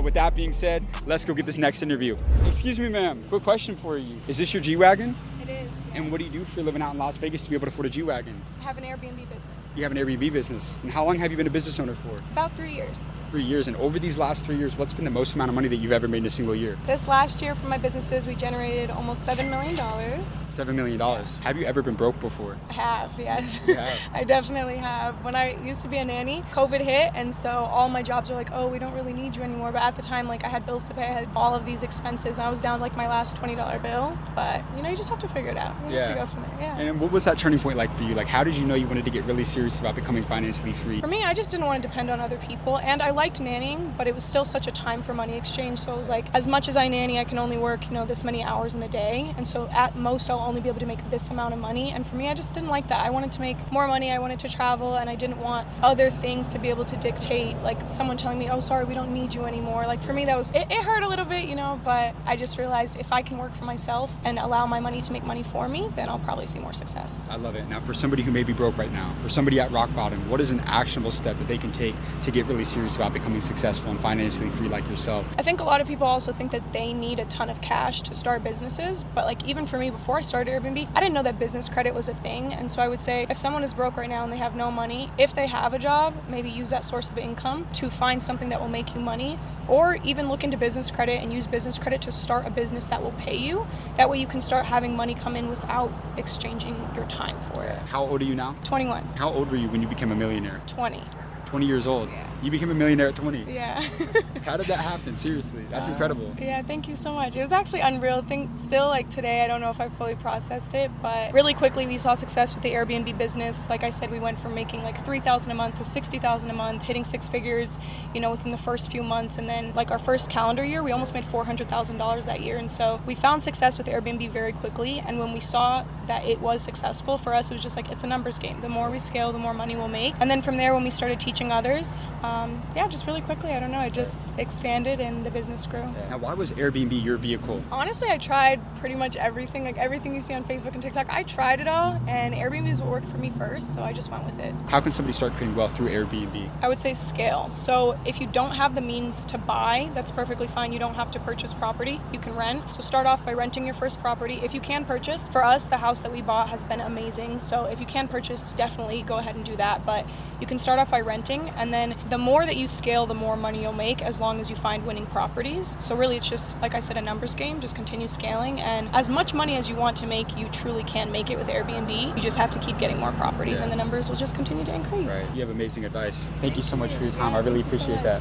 But with that being said, let's go get this next interview. Excuse me, ma'am. Quick question for you. Is this your G-Wagon? It is. And what do you do for a living out in Las Vegas to be able to afford a G-Wagon? I have an Airbnb business. You have an Airbnb business. And how long have you been a business owner for? About 3 years. 3 years. And over these last 3 years, what's been the most amount of money that you've ever made in a single year? This last year for my businesses, we generated almost $7 million. $7 million. Have you ever been broke before? I have, yes. You have? I definitely have. When I used to be a nanny, COVID hit, and so all my jobs were like, oh, we don't really need you anymore. But at the time, like, I had bills to pay, I had all of these expenses, and I was down to, like, my last $20 bill. But, you know, you just have to figure it out. You have to go from there, yeah. And what was that turning point like for you? Like, how did you know you wanted to get really serious about becoming financially free? For me, I just didn't want to depend on other people, and I liked nannying, but it was still such a time for money exchange. So it was like, as much as I nanny, I can only work, you know, this many hours in a day, and so at most I'll only be able to make this amount of money. And for me, I just didn't like that. I wanted to make more money, I wanted to travel, and I didn't want other things to be able to dictate, like someone telling me, oh, sorry, we don't need you anymore. Like, for me, that was, it hurt a little bit, you know, but I just realized if I can work for myself and allow my money to make money for me, then I'll probably see more success. I love it. Now, for somebody who may be broke right now, for somebody at rock bottom, what is an actionable step that they can take to get really serious about becoming successful and financially free like yourself? I think a lot of people also think that they need a ton of cash to start businesses, but like even for me, before I started Airbnb, I didn't know that business credit was a thing. And so I would say if someone is broke right now and they have no money, if they have a job, maybe use that source of income to find something that will make you money, or even look into business credit and use business credit to start a business that will pay you. That way you can start having money come in without exchanging your time for it. How old are you now? 21. How old were you when you became a millionaire? 20. 20 years old. Yeah. You became a millionaire at 20. Yeah. How did that happen? Seriously, that's incredible. Yeah, thank you so much. It was actually unreal. Still, like today, I don't know if I fully processed it, but really quickly we saw success with the Airbnb business. Like I said, we went from making like $3,000 a month to $60,000 a month, hitting six figures, you know, within the first few months. And then like our first calendar year, we almost made $400,000 that year. And so we found success with Airbnb very quickly. And when we saw that it was successful for us, it was just like, it's a numbers game. The more we scale, the more money we'll make. And then from there, when we started teaching others, just really quickly, I don't know, it just expanded and the business grew. Now, why was Airbnb your vehicle? Honestly, I tried pretty much everything, like everything you see on Facebook and TikTok. I tried it all, and Airbnb is what worked for me first, so I just went with it. How can somebody start creating wealth through Airbnb? I would say scale. So if you don't have the means to buy, that's perfectly fine. You don't have to purchase property. You can rent. So start off by renting your first property. If you can purchase, for us, the house that we bought has been amazing. So if you can purchase, definitely go ahead and do that. But you can start off by renting, and then the more that you scale, the more money you'll make as long as you find winning properties. So really it's just, like I said, a numbers game. Just continue scaling, and as much money as you want to make, you truly can make it with Airbnb. You just have to keep getting more properties, and the numbers will just continue to increase. Right. You have amazing advice. Thank you so much for your time. I really appreciate that.